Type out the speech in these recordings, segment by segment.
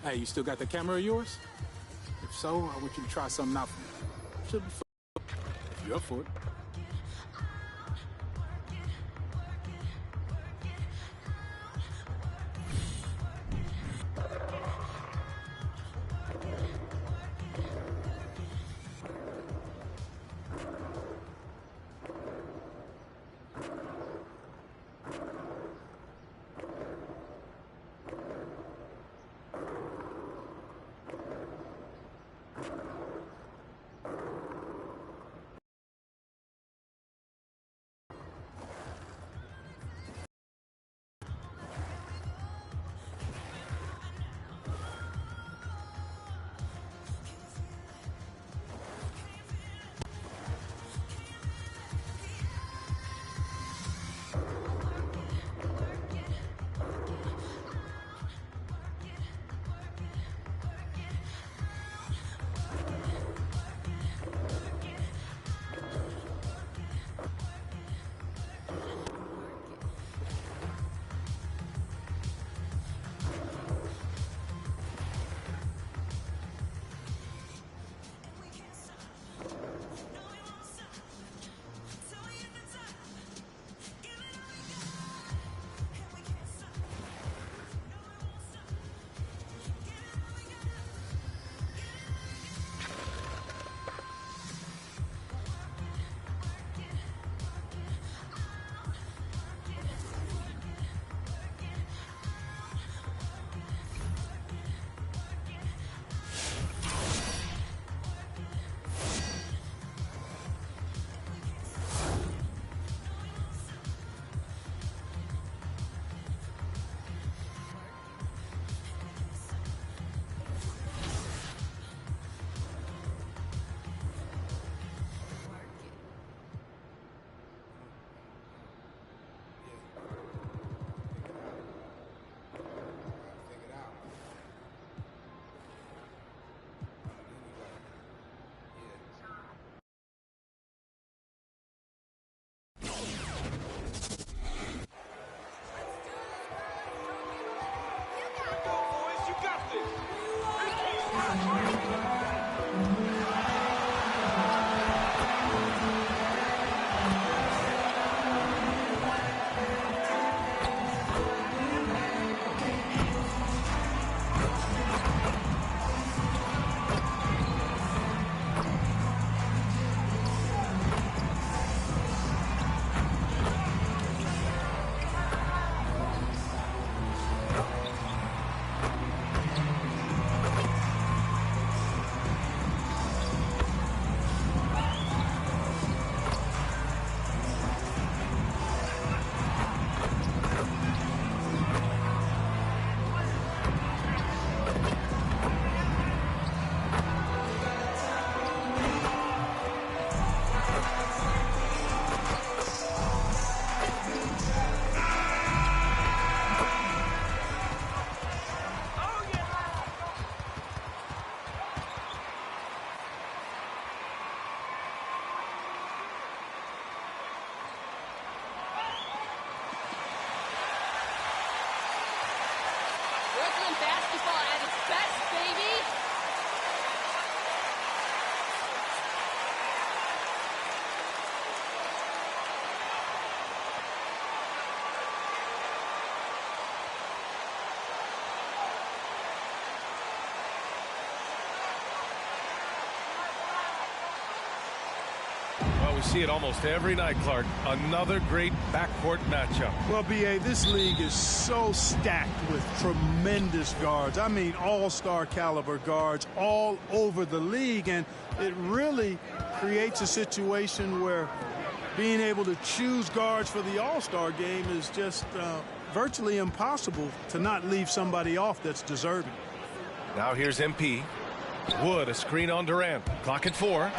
Hey, you still got the camera of yours? If so, I want you to try something out for me. Should be fun. If you're up for it. Basketball at its best, baby! Well, we see it almost every night, Clark. Another great backcourt matchup. Well, B.A., this league is so stacked with tremendous guards. I mean, all-star caliber guards all over the league, and it really creates a situation where being able to choose guards for the all-star game is just virtually impossible to not leave somebody off that's deserving. Now here's MP. Wood, a screen on Durant. Clock at 4.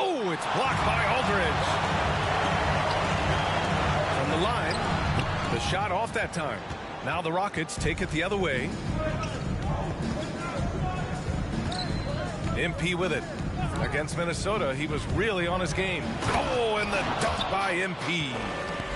Oh, it's blocked by Aldridge. From the line, the shot off that time. Now the Rockets take it the other way. MP with it. Against Minnesota, he was really on his game. Oh, and the dunk by MP.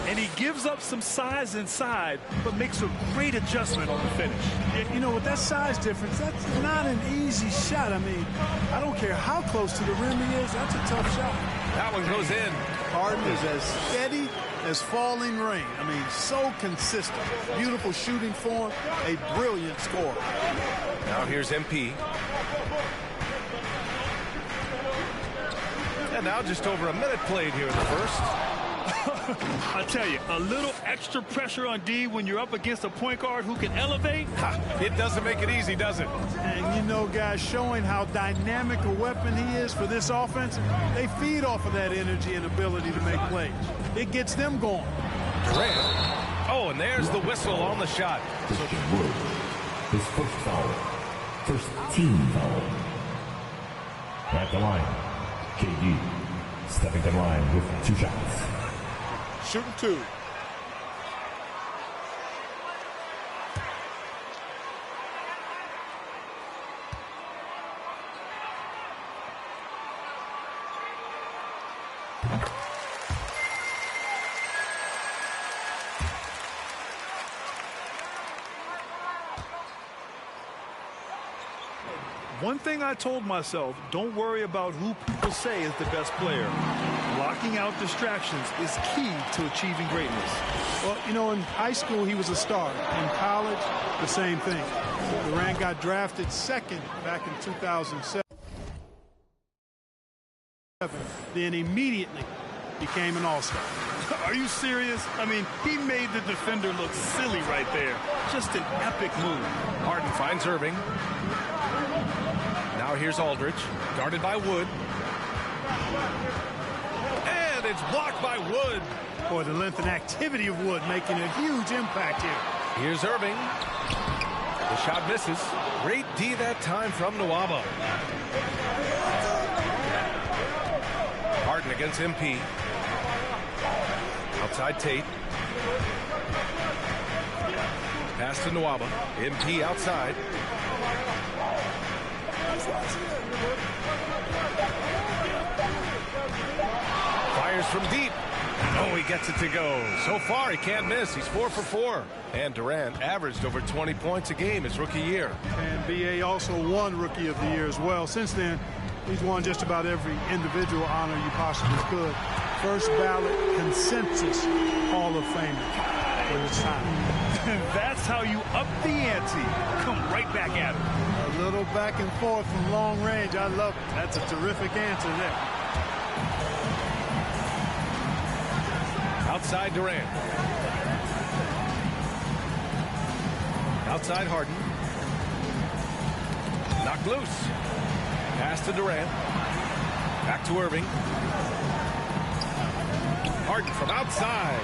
And he gives up some size inside, but makes a great adjustment on the finish. You know, with that size difference, that's not an easy shot. I mean, I don't care how close to the rim he is. That's a tough shot. That one goes in. Harden is as steady as falling rain. I mean, so consistent. Beautiful shooting form, a brilliant scorer. Now here's MP. And now just over a minute played here in the first. I tell you, a little extra pressure on D when you're up against a point guard who can elevate. It doesn't make it easy, does it? And you know, guys, showing how dynamic a weapon he is for this offense, they feed off of that energy and ability to make plays. It gets them going. Durant. Oh, and there's the whistle on the shot. Christian Wood, his first foul. First team foul. At the line, KD stepping to the line with 2 shots. Shooting 2. One thing I told myself, don't worry about who people say is the best player. Blocking out distractions is key to achieving greatness. Well, you know, in high school, he was a star. In college, the same thing. Durant got drafted second back in 2007. Then immediately became an all-star. Are you serious? I mean, he made the defender look silly right there. Just an epic move. Harden finds Irving. Now here's Aldridge, guarded by Wood. And it's blocked by Wood. Boy, the length and activity of Wood making a huge impact here. Here's Irving. The shot misses. Great D that time from Nwaba. Harden against MP. Outside Tate. Pass to Nwaba. MP outside. Fires from deep. Oh, he gets it to go. So far, he can't miss. He's 4 for 4. And Durant averaged over 20 points a game his rookie year. And B.A. also won Rookie of the Year as well. Since then, he's won just about every individual honor you possibly could. First ballot consensus Hall of Famer for his time. That's how you up the ante. Come right back at it. A little back and forth from long range. I love it. That's a terrific answer there. Outside Durant. Outside Harden. Knocked loose. Pass to Durant. Back to Irving. Harden from outside.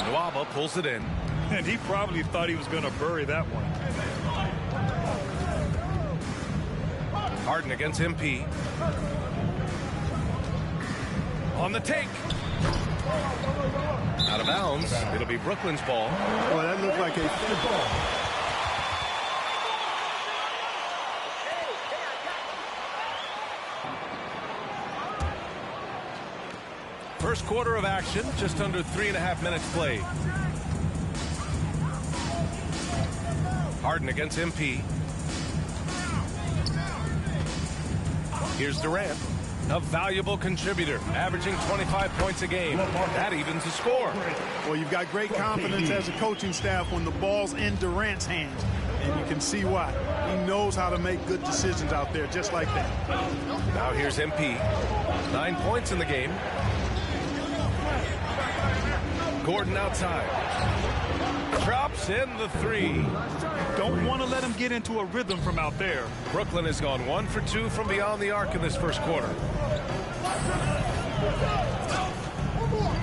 Nwaba pulls it in. And he probably thought he was going to bury that one. Harden against MP. On the take. Out of bounds. It'll be Brooklyn's ball. Boy, that looked like a football. First quarter of action, just under 3.5 minutes played. Harden against MP. Here's Durant, a valuable contributor, averaging 25 points a game. That evens the score. Well, you've got great confidence as a coaching staff when the ball's in Durant's hands. And you can see why. He knows how to make good decisions out there just like that. Now here's MP. 9 points in the game. Gordon outside. Drops in the 3. Don't want to let him get into a rhythm from out there. Brooklyn has gone 1 for 2 from beyond the arc in this first quarter.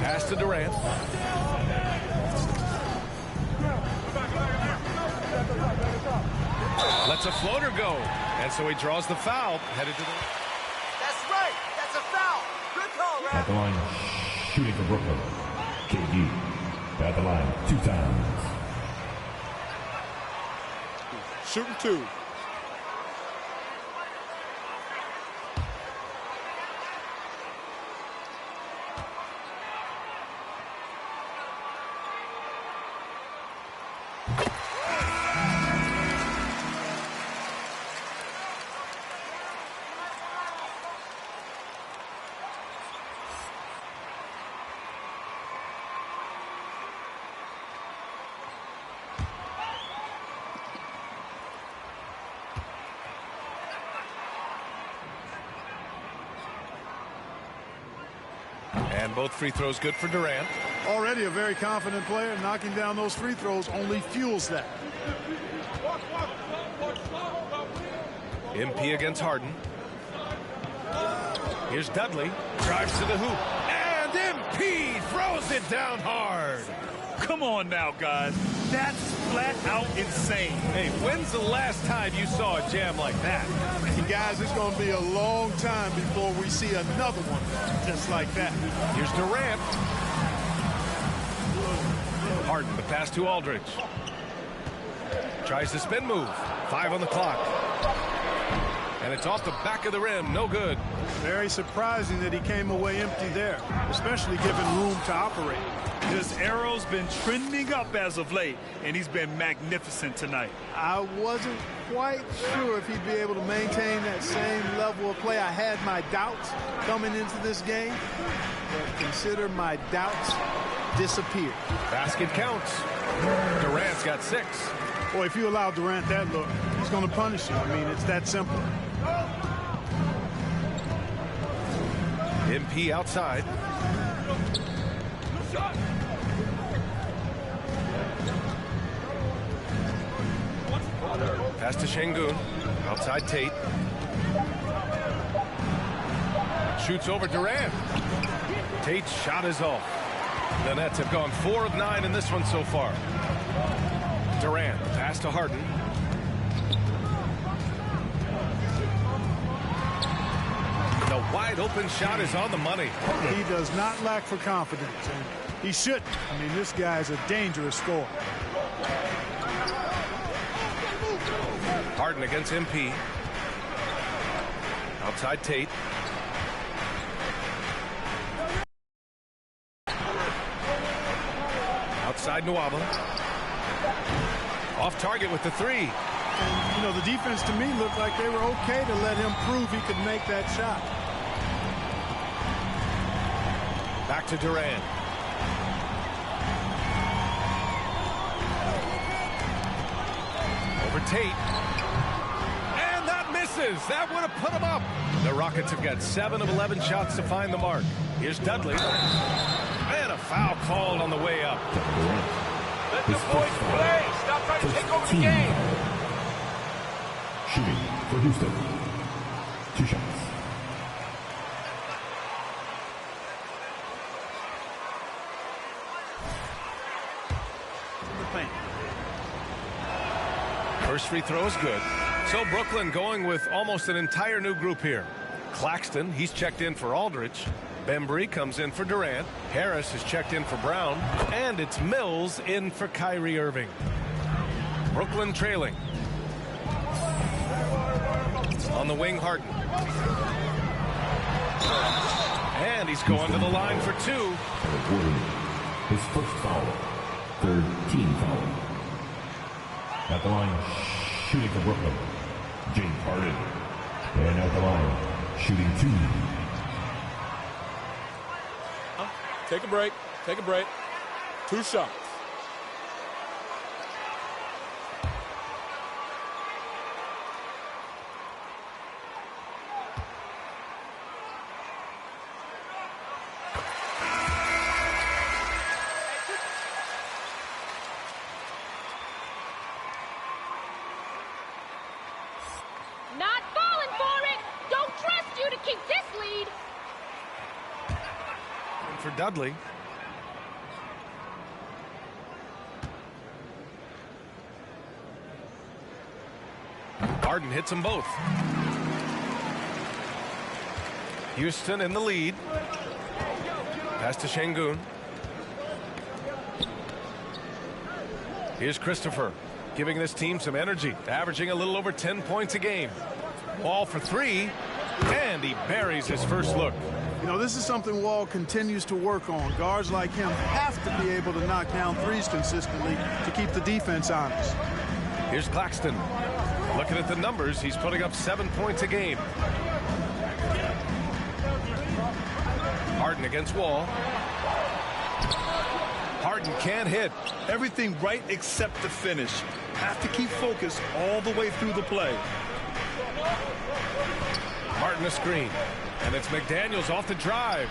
Pass to Durant. Lets a floater go. And so he draws the foul. Headed to the... That's right. That's a foul. Good call, Rap. At the line, shooting for Brooklyn. KD at the line 2 times. Shooting 2. And both free throws good for Durant. Already a very confident player. Knocking down those free throws only fuels that. MP against Harden. Here's Dudley. Drives to the hoop. And MP throws it down hard. Come on now, guys. That's flat out insane. Hey, when's the last time you saw a jam like that? And guys, it's going to be a long time before we see another one just like that. Here's Durant. Harden, the pass to Aldridge. Tries the spin move. 5 on the clock. And it's off the back of the rim. No good. Very surprising that he came away empty there, especially given room to operate. This arrow's been trending up as of late, and he's been magnificent tonight. I wasn't quite sure if he'd be able to maintain that same level of play. I had my doubts coming into this game, but consider my doubts disappeared. Basket counts. Durant's got 6. Boy, if you allow Durant that look, he's going to punish you. I mean, it's that simple. MP outside. Pass to Şengün. Outside Tate. Shoots over Durant. Tate's shot is off. The Nets have gone 4 of 9 in this one so far. Durant, pass to Harden. The wide open shot is on the money. He does not lack for confidence, and he shouldn't. I mean, this guy's a dangerous scorer. Harden against MP. Outside Tate. Outside Nwaba. Off target with the 3. And, you know, the defense to me looked like they were okay to let him prove he could make that shot. Back to Durant. Over Tate. And that misses. That would have put him up. The Rockets have got 7 of 11 shots to find the mark. Here's Dudley. And a foul called on the way up. Let the boys play. Stop trying to take over the game. Shooting for Houston. 2 shots. First free throw is good. So Brooklyn going with almost an entire new group here. Claxton, he's checked in for Aldridge. Bembry comes in for Durant. Harris has checked in for Brown. And it's Mills in for Kyrie Irving. Brooklyn trailing. On the wing, Harden. And he's going to the line for 2. His first foul. 3rd team foul. At the line, shooting for Brooklyn, James Harden. And at the line, shooting 2. Take a break. Take a break. 2 shots. Not falling for it. Don't trust you to keep this lead. And for Dudley. Harden hits them both. Houston in the lead. Pass to Şengün. Here's Christopher, giving this team some energy, averaging a little over 10 points a game. Wall for 3, and he buries his first look. You know, this is something Wall continues to work on. Guards like him have to be able to knock down threes consistently to keep the defense honest. Here's Claxton. Looking at the numbers, he's putting up 7 points a game. Harden against Wall. Harden can't hit. Everything right except the finish. Have to keep focused all the way through the play. Harden a screen. And it's McDaniels off the drive.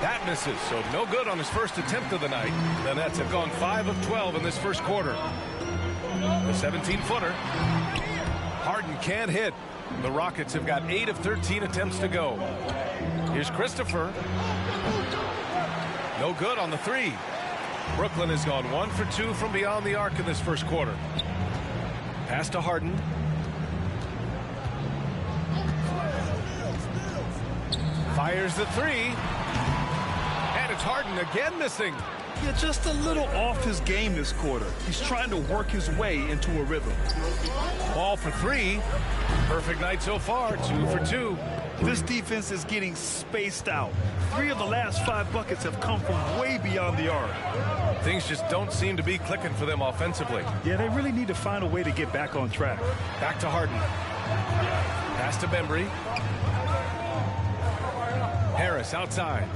That misses, so no good on his first attempt of the night. The Nets have gone 5 of 12 in this first quarter. The 17-footer. Harden can't hit. The Rockets have got 8 of 13 attempts to go. Here's Christopher. No good on the 3. Brooklyn has gone 1 for 2 from beyond the arc in this first quarter. Pass to Harden. Fires the 3. And it's Harden again missing. Yeah, just a little off his game this quarter. He's trying to work his way into a rhythm. Ball for 3. Perfect night so far, 2 for 2. This defense is getting spaced out. 3 of the last 5 buckets have come from way beyond the arc. Things just don't seem to be clicking for them offensively. Yeah, they really need to find a way to get back on track. Back to Harden. Pass to Bembry. Harris outside.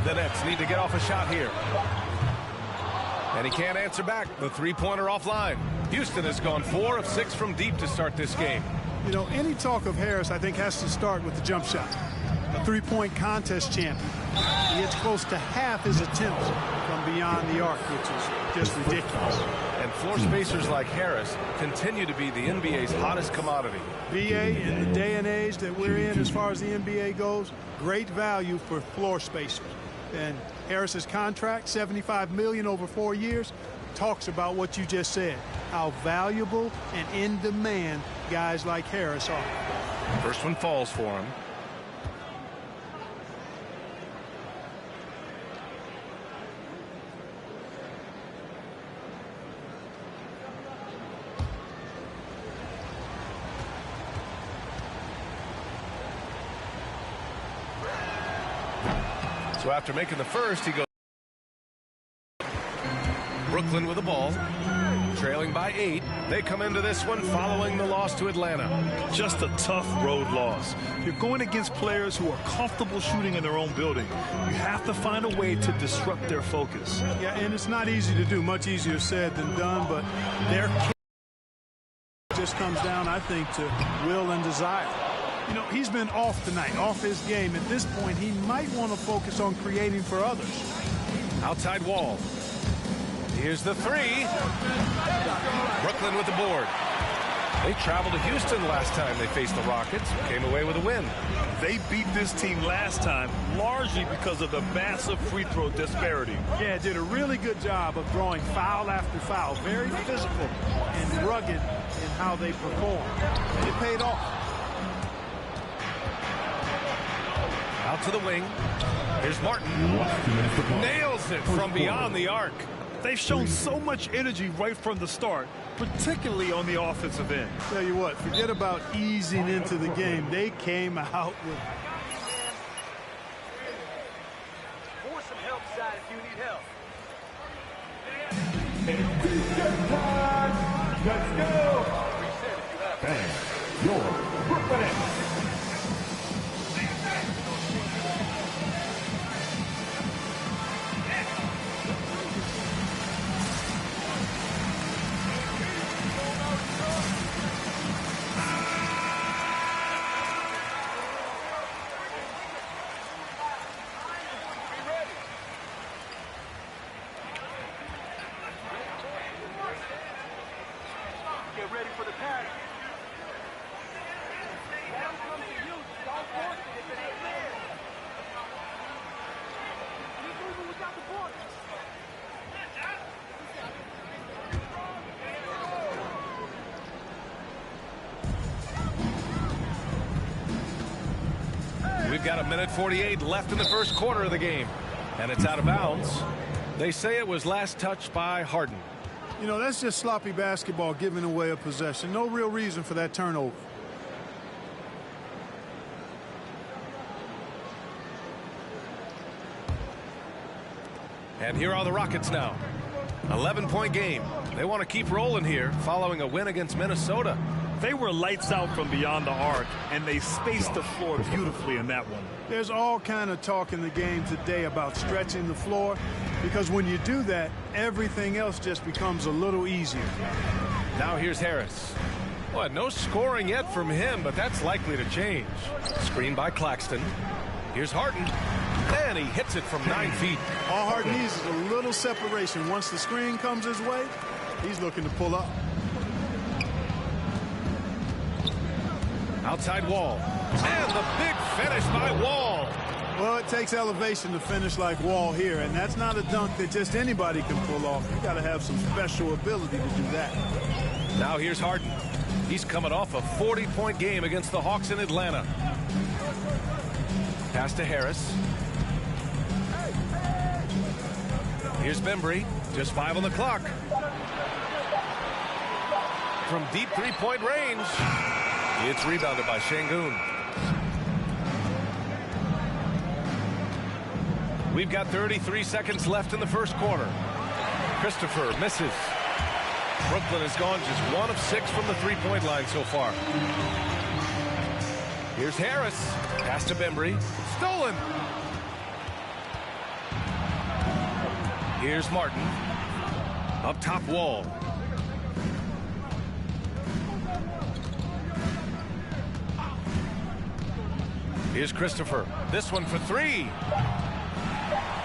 The Nets need to get off a shot here. And he can't answer back. The three-pointer offline. Houston has gone 4 of 6 from deep to start this game. You know, any talk of Harris, I think, has to start with the jump shot. A three-point contest champion. He hits close to half his attempts from beyond the arc, which is just ridiculous. And floor spacers like Harris continue to be the NBA's hottest commodity. BA, in the day and age that we're in as far as the NBA goes, great value for floor spacers. And Harris's contract, $75 million over 4 years, talks about what you just said, how valuable and in demand guys like Harris are. First one falls for him. So after making the first, he goes. Brooklyn with the ball, trailing by 8. They come into this one following the loss to Atlanta. Just a tough road loss. You're going against players who are comfortable shooting in their own building. You have to find a way to disrupt their focus. Yeah, and it's not easy to do, much easier said than done, but their just comes down, I think, to will and desire. You know, he's been off tonight, off his game. At this point, he might want to focus on creating for others. Outside wall. Here's the 3. Brooklyn with the board. They traveled to Houston last time they faced the Rockets, came away with a win. They beat this team last time largely because of the massive free throw disparity. Yeah, did a really good job of drawing foul after foul. Very physical and rugged in how they perform. And it paid off. Out to the wing. Here's Martin. Nails it from beyond the arc. They've shown so much energy right from the start, particularly on the offensive end. Tell you what, forget about easing into the game. They came out with... For some help, side, if you need help. Let's go. Bang. Your Brooklyn Nets. Get ready for the pass. That comes to you. Don't force it if it ain't there. He's moving without the ball. We've got 1:48 left in the first quarter of the game, and it's out of bounds. They say it was last touched by Harden. You know, that's just sloppy basketball, giving away a possession. No real reason for that turnover. And here are the Rockets now. 11-point game. They want to keep rolling here following a win against Minnesota. They were lights out from beyond the arc, and they spaced the floor beautifully in that one. There's all kind of talk in the game today about stretching the floor, because when you do that, everything else just becomes a little easier. Now here's Harris. Well, no scoring yet from him, but that's likely to change. Screen by Claxton. Here's Harden. And he hits it from 9 feet. All Harden needs is a little separation. Once the screen comes his way, he's looking to pull up. Outside Wall. And the big finish by Wall. Well, it takes elevation to finish like Wall here, and that's not a dunk that just anybody can pull off. You got to have some special ability to do that. Now here's Harden. He's coming off a 40-point game against the Hawks in Atlanta. Pass to Harris. Here's Bembry. Just 5 on the clock. From deep three-point range. It's rebounded by Şengün. We've got 33 seconds left in the first quarter. Christopher misses. Brooklyn has gone just 1 of 6 from the three-point line so far. Here's Harris. Pass to Bembry. Stolen. Here's Martin. Up top, Wall. Here's Christopher. This one for 3.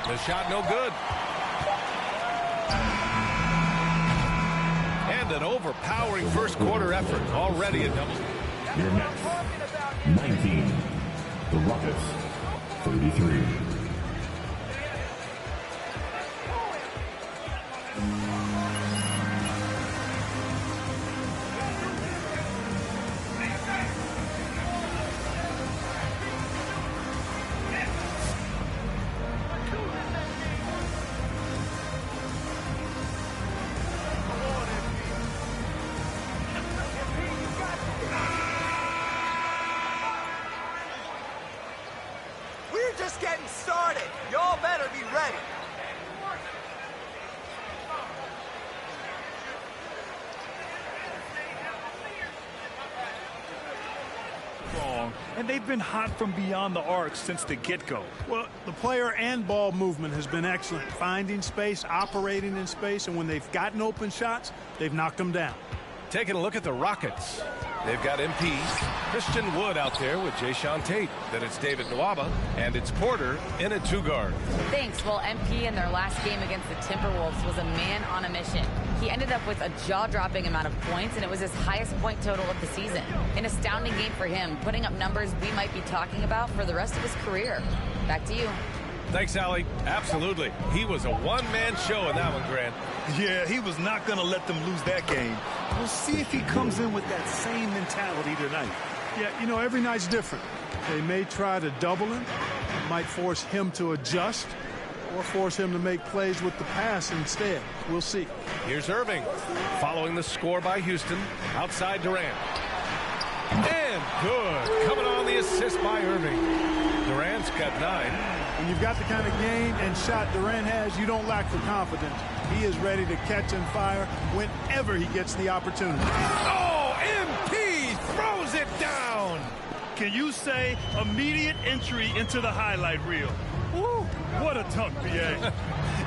The shot no good. And an overpowering first quarter effort. Already a double. Your next, 19. The Rockets, 33. Just getting started. Y'all better be ready. Wrong. And they've been hot from beyond the arc since the get-go. Well, the player and ball movement has been excellent. Finding space, operating in space, and when they've gotten open shots, they've knocked them down. Taking a look at the Rockets. They've got MP, Christian Wood out there with Jayshawn Tate. Then it's David Nwaba, and it's Porter in at 2 guard. Thanks. Well, MP in their last game against the Timberwolves was a man on a mission. He ended up with a jaw-dropping amount of points, and it was his highest point total of the season. An astounding game for him, putting up numbers we might be talking about for the rest of his career. Back to you. Thanks, Allie. Absolutely. He was a one-man show in that one, Grant. Yeah, he was not going to let them lose that game. We'll see if he comes in with that same mentality tonight. Yeah, you know, every night's different. They may try to double him, might force him to adjust, or force him to make plays with the pass instead. We'll see. Here's Irving, following the score by Houston. Outside Durant. And good. Coming on the assist by Irving. Durant's got 9. When you've got the kind of game and shot Durant has, you don't lack for confidence. He is ready to catch and fire whenever he gets the opportunity. Oh, MP throws it down. Can you say immediate entry into the highlight reel? Woo, what a dunk, BA.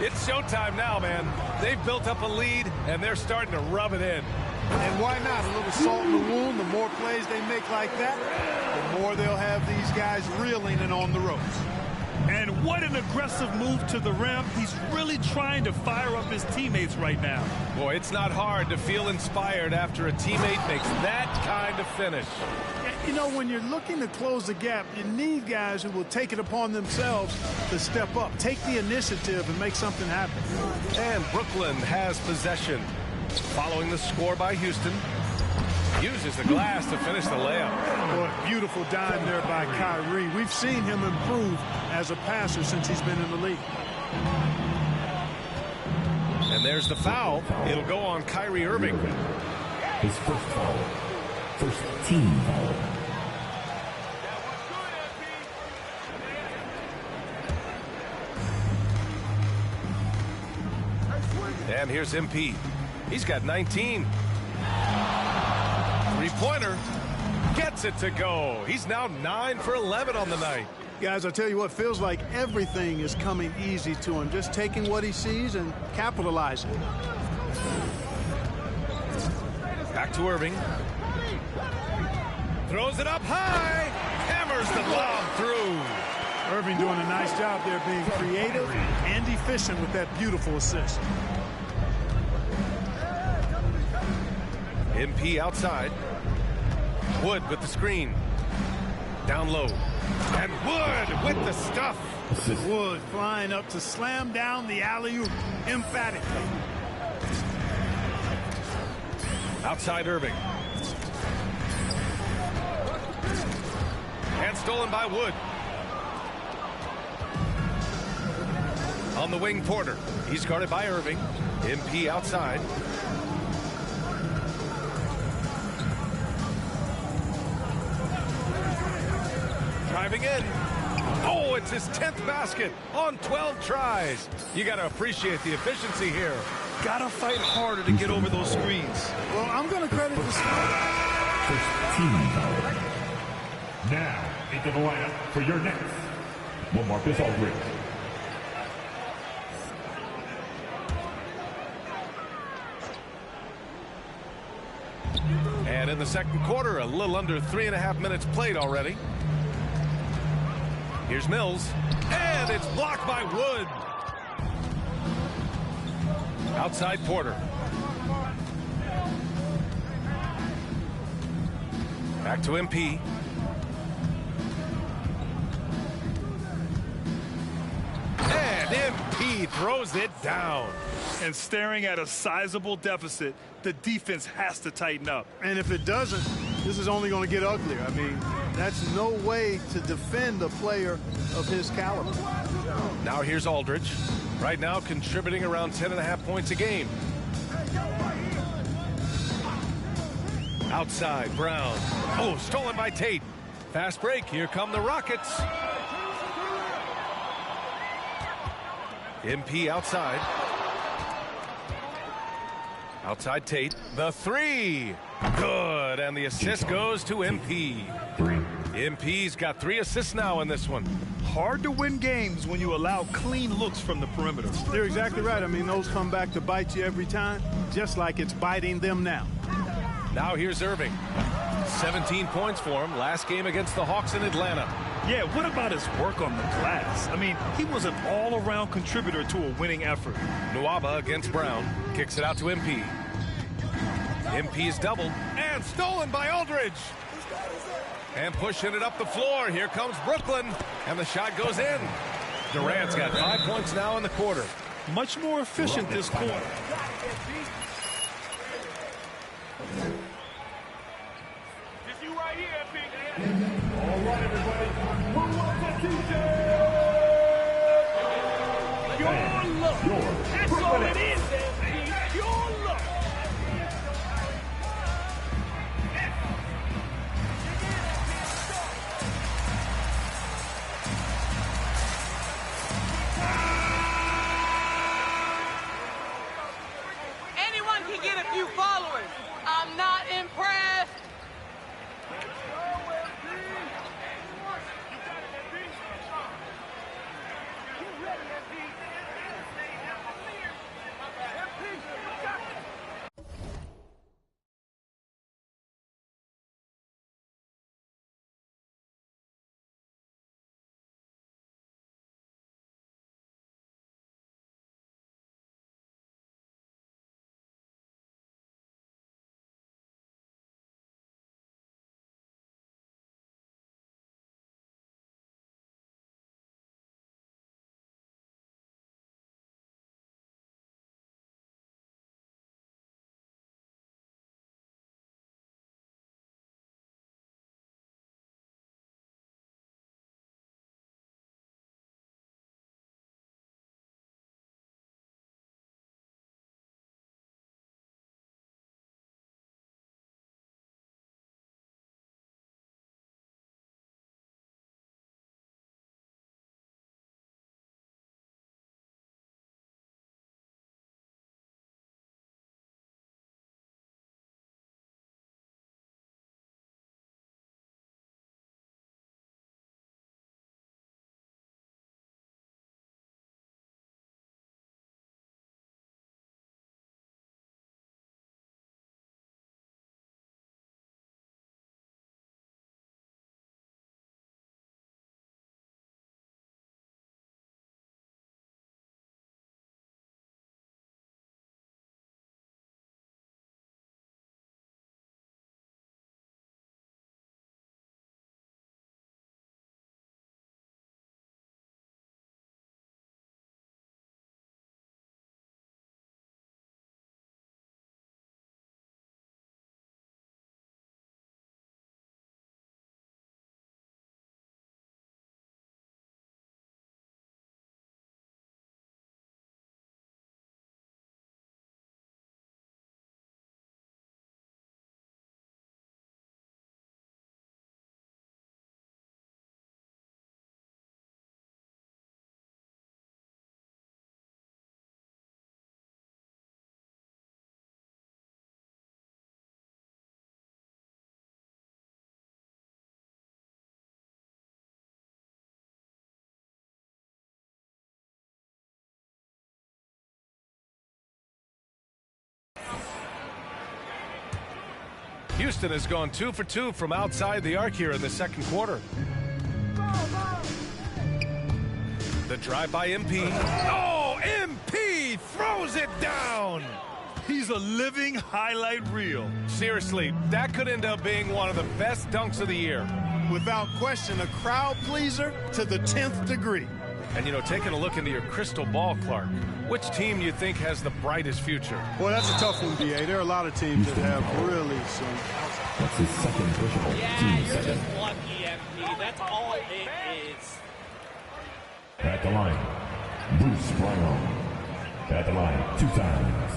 It's showtime now, man. They've built up a lead, and they're starting to rub it in. And why not? A little salt in the wound. The more plays they make like that, the more they'll have these guys reeling and on the ropes. And what an aggressive move to the rim. He's really trying to fire up his teammates right now. Boy, it's not hard to feel inspired after a teammate makes that kind of finish. You know, when you're looking to close the gap, you need guys who will take it upon themselves to step up, take the initiative, and make something happen. And Brooklyn has possession. Following the score by Houston. Uses the glass to finish the layup. Boy, beautiful dime there by Kyrie. We've seen him improve as a passer since he's been in the league. And there's the foul. It'll go on Kyrie Irving. His first foul. First team foul. And here's MP. He's got 19. Three-pointer. Gets it to go. He's now 9 for 11 on the night. Guys, I tell you what, feels like everything is coming easy to him. Just taking what he sees and capitalizing. Back to Irving. Throws it up high. Hammers the lob through. Irving doing a nice job there being creative and efficient with that beautiful assist. MP outside. Wood with the screen. Down low. And Wood with the stuff. Wood flying up to slam down the alley-oop emphatically. Outside Irving. And stolen by Wood. On the wing, Porter. He's guarded by Irving. MP outside. Driving in. Oh, it's his 10th basket on 12 tries. You got to appreciate the efficiency here. Gotta fight harder to get over those screens. Well, I'm going to credit the scout. First team foul. Now into the lineup for your next. LaMarcus Aldridge. And in the second quarter, a little under 3.5 minutes played already. Here's Mills, and it's blocked by Wood. Outside Porter. Back to MP. And MP throws it down. And staring at a sizable deficit, the defense has to tighten up. And if it doesn't, this is only going to get uglier. I mean, that's no way to defend a player of his caliber. Now here's Aldridge. Right now contributing around 10.5 points a game. Outside, Brown. Oh, stolen by Tate. Fast break. Here come the Rockets. MP outside. Outside Tate. The three. Good. And the assist goes to MP. MP's got 3 assists now in this one. Hard to win games when you allow clean looks from the perimeter. You're exactly right. I mean, those come back to bite you every time, just like it's biting them now. Now here's Irving. 17 points for him last game against the Hawks in Atlanta. Yeah, what about his work on the glass? I mean, he was an all-around contributor to a winning effort. Nwaba against Brown. Kicks it out to MP. MP is doubled and stolen by Aldridge. And pushing it up the floor. Here comes Brooklyn. And the shot goes in. Durant's got 5 points now in the quarter. Much more efficient this quarter. Just you right here, Big. All right, everybody. Move on to TJ. Your look. That's all it is, there, your look. Anyone can get a few followers. I'm not impressed. Houston has gone 2 for 2 from outside the arc here in the second quarter. The drive by MP. Oh, MP throws it down. He's a living highlight reel. Seriously, that could end up being one of the best dunks of the year. Without question, a crowd pleaser to the 10th degree. And, you know, taking a look into your crystal ball, Clark, which team do you think has the brightest future? Well, that's a tough one, B.A. There are a lot of teams that have really some... That's his second personal. Yeah, you're just lucky, MP. That's all it is. At the line, Bruce Brown. At the line, 2 times.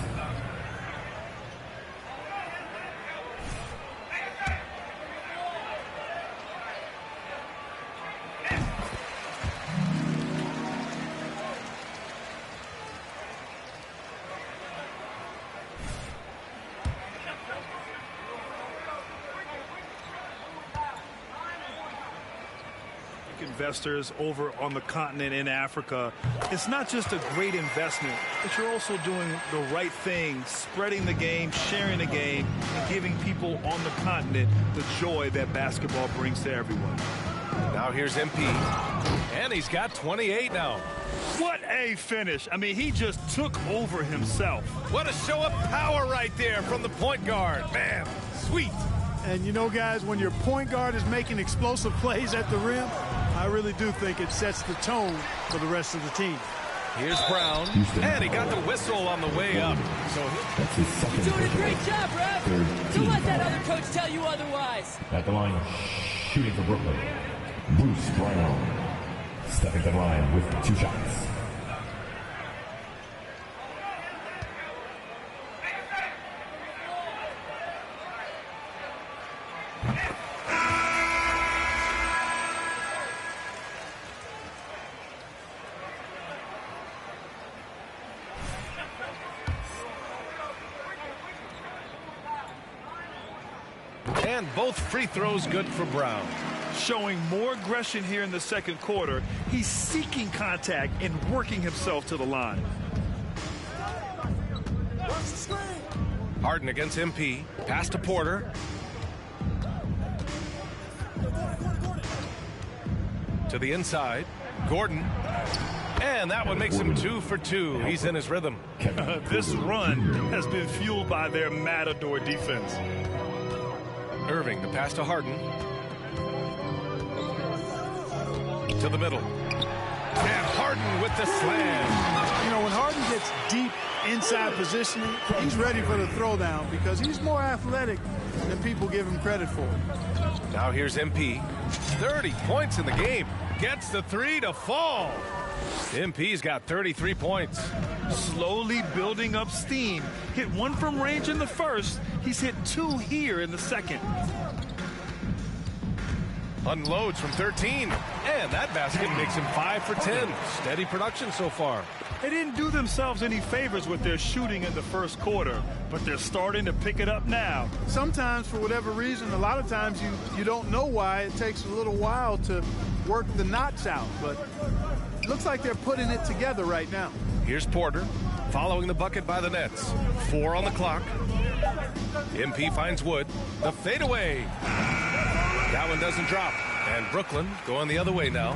Investors over on the continent in Africa, it's not just a great investment, but you're also doing the right thing, spreading the game, sharing the game, and giving people on the continent the joy that basketball brings to everyone. Now here's MP, and he's got 28 now. What a finish. I mean, he just took over himself. What a show of power right there from the point guard. Man, sweet. And you know, guys, when your point guard is making explosive plays at the rim, I really do think it sets the tone for the rest of the team. Here's Brown, and he got the whistle on the way up. So that's his second. You're doing a great job, Rev. Don't let that other coach tell you otherwise. At the line, shooting for Brooklyn, Bruce Brown. Stepping to the line with 2 shots. And both free throws good for Brown. Showing more aggression here in the second quarter. He's seeking contact and working himself to the line. Harden against MP. Pass to Porter. To the inside. Gordon. And that one makes him 2 for 2. He's in his rhythm. This run has been fueled by their Matador defense. Irving, the pass to Harden. To the middle. And Harden with the slam. You know, when Harden gets deep inside positioning, he's ready for the throwdown because he's more athletic than people give him credit for. Now here's MP. 30 points in the game. Gets the 3 to fall. MP's got 33 points. Slowly building up steam. Hit 1 from range in the first. He's hit 2 here in the second. Unloads from 13. And that basket makes him 5 for 10. Steady production so far. They didn't do themselves any favors with their shooting in the first quarter, but they're starting to pick it up now. Sometimes, for whatever reason, a lot of times you don't know why. It takes a little while to work the knots out, but it looks like they're putting it together right now. Here's Porter, following the bucket by the Nets. 4 on the clock. MP finds Wood. The fadeaway. That one doesn't drop. And Brooklyn going the other way now.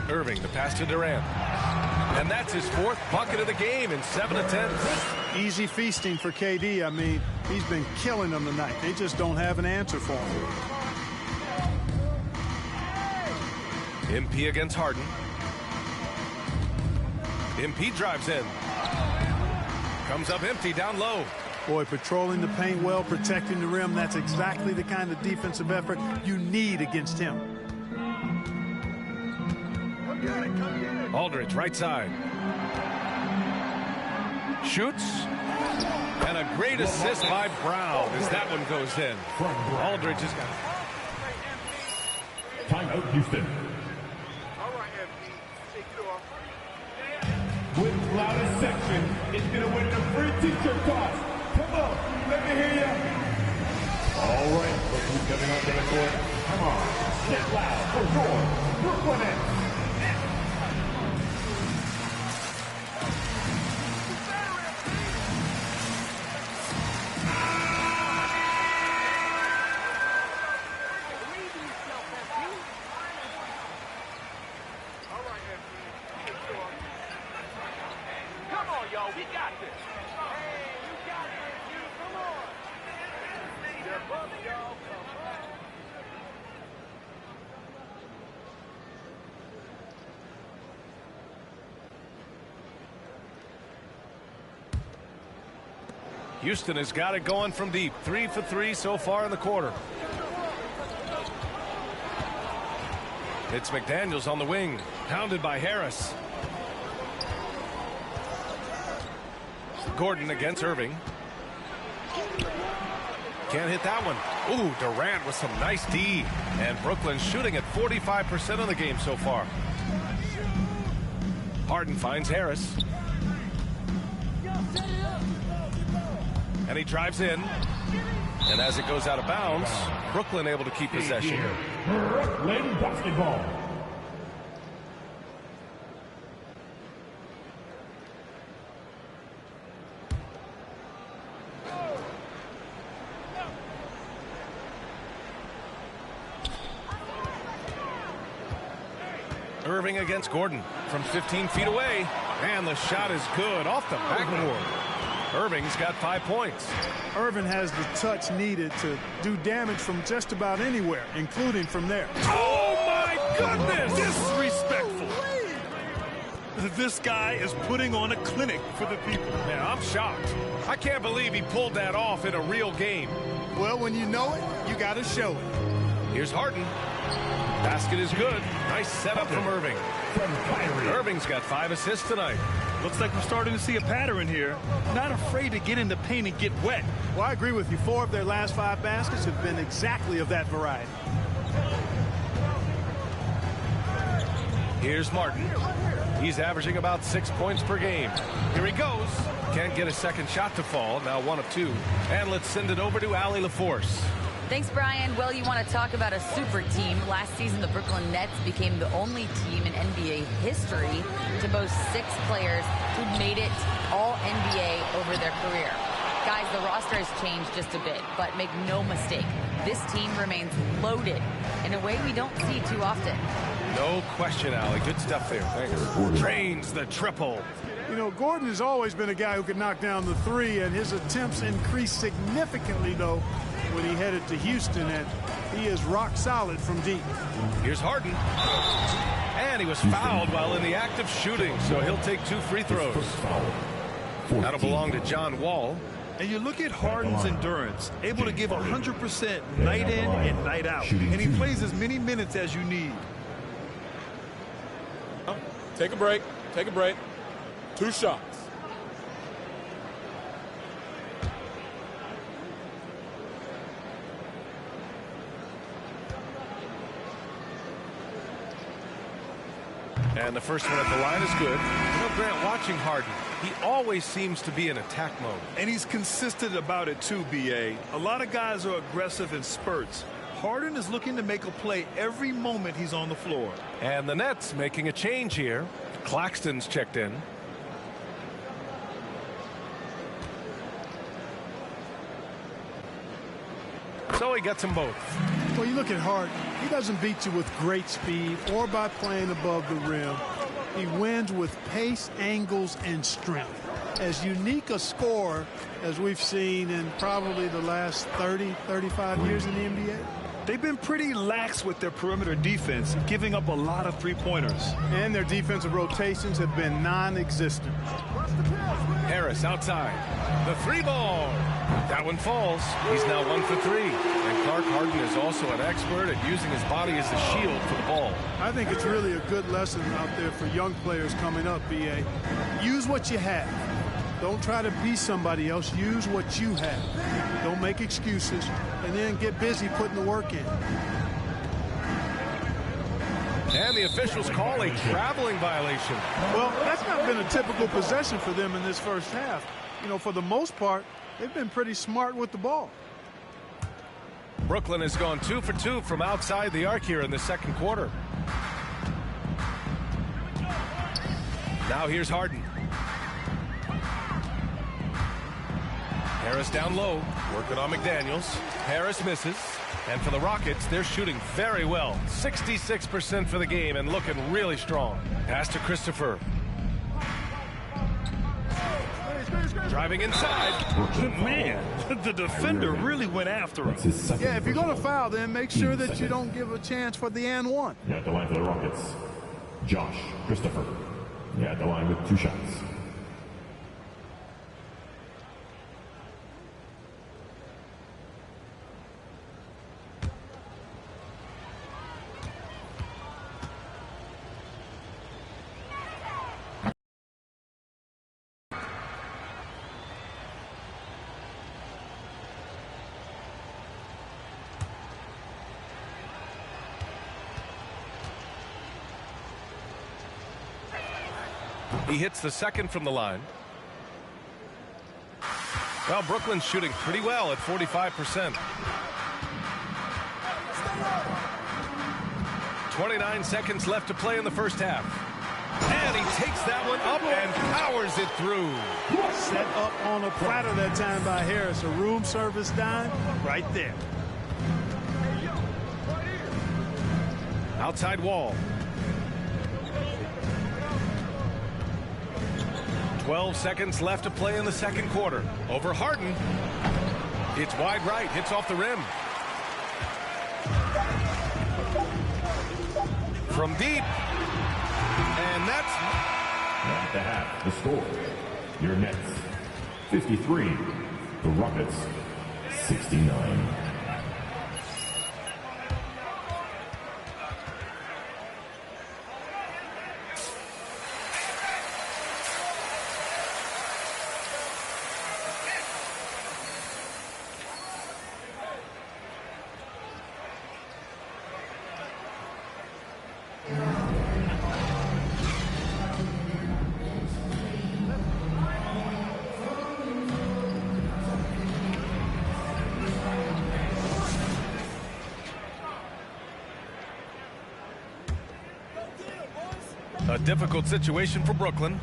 Irving, the pass to Durant. And that's his 4th bucket of the game in 7 attempts. Easy feasting for KD. I mean, he's been killing them tonight. They just don't have an answer for him. MP against Harden. MP drives in. Comes up empty down low. Boy, patrolling the paint well, protecting the rim. That's exactly the kind of defensive effort you need against him. Aldridge, right side. Shoots. And a great assist by Brown as that one goes in. Aldridge has got it. Timeout, Houston. With loudest section is going to win the free t-shirt toss. Come on, let me hear you. All right, look who's coming onto the court. Come on, get loud for your Brooklyn Nets. y'all. We got this. Hey, you got this, you. Come on. You're above it, y'all. Come on. Houston has got it going from deep. 3 for 3 so far in the quarter. It's McDaniels on the wing, pounded by Harris. Gordon against Irving. Can't hit that one. Ooh, Durant with some nice D. And Brooklyn shooting at 45% of the game so far. Harden finds Harris. And he drives in. And as it goes out of bounds, Brooklyn able to keep possession. Brooklyn basketball. Irving against Gordon from 15 feet away. And the shot is good off the backboard. Irving's got 5 points. Irving has the touch needed to do damage from just about anywhere, including from there. Oh, my goodness! Disrespectful. This guy is putting on a clinic for the people. Man, I'm shocked. I can't believe he pulled that off in a real game. Well, when you know it, you got to show it. Here's Harden. Basket is good. Nice setup from Irving. Irving's got 5 assists tonight. Looks like we're starting to see a pattern here. Not afraid to get in the paint and get wet. Well, I agree with you. 4 of their last 5 baskets have been exactly of that variety. Here's Martin. He's averaging about 6 points per game. Here he goes. Can't get a second shot to fall. Now 1 of 2. And let's send it over to Allie LaForce. Thanks, Brian. Well, you want to talk about a super team. Last season, the Brooklyn Nets became the only team in NBA history to boast 6 players who made it all NBA over their career. Guys, the roster has changed just a bit, but make no mistake, this team remains loaded in a way we don't see too often. No question, Allie. Good stuff there. Thanks. Drains the triple. You know, Gordon has always been a guy who could knock down the 3, and his attempts increased significantly, though, when he headed to Houston, and he is rock solid from deep. Here's Harden. And he was fouled while in the act of shooting, so he'll take 2 free throws. That'll belong to John Wall. And you look at Harden's endurance, able to give 100% night in and night out. And he plays as many minutes as you need. Take a break. Take a break. 2 shots. And the first one at the line is good. You know, Grant, watching Harden, he always seems to be in attack mode. And he's consistent about it too, B.A. A lot of guys are aggressive in spurts. Harden is looking to make a play every moment he's on the floor. And the Nets making a change here. Claxton's checked in. So he gets them both. Well, you look at Harden, he doesn't beat you with great speed or by playing above the rim. He wins with pace, angles, and strength. As unique a scorer as we've seen in probably the last 30, 35 years in the NBA. They've been pretty lax with their perimeter defense, giving up a lot of three-pointers. And their defensive rotations have been non-existent. Harris outside. The 3-ball. That one falls. He's now 1 for 3. And Clark Harden is also an expert at using his body as a shield for the ball. I think it's really a good lesson out there for young players coming up, B.A. Use what you have. Don't try to be somebody else. Use what you have. Don't make excuses. And then get busy putting the work in. And the officials call a traveling violation. Well, that's not been a typical possession for them in this first half. You know, for the most part, they've been pretty smart with the ball. Brooklyn has gone 2 for 2 from outside the arc here in the second quarter. Now here's Harden. Harris down low, working on McDaniels. Harris misses. And for the Rockets, they're shooting very well. 66% for the game and looking really strong. Pass to Christopher. Driving inside. Man, the defender really went after him. Yeah, if you're going to foul, then make sure that you don't give a chance for the and one. At the line for the Rockets, Josh Christopher. At the line with 2 shots. He hits the second from the line. Well, Brooklyn's shooting pretty well at 45%. 29 seconds left to play in the first half. And he takes that one up and powers it through. Set up on a platter that time by Harris. A room service dime right there. Outside wall. 12 seconds left to play in the second quarter. Over Harden. It's wide right. Hits off the rim. From deep. And that's... At the half, the score. Your Nets, 53. The Rockets, 69. A difficult situation for Brooklyn.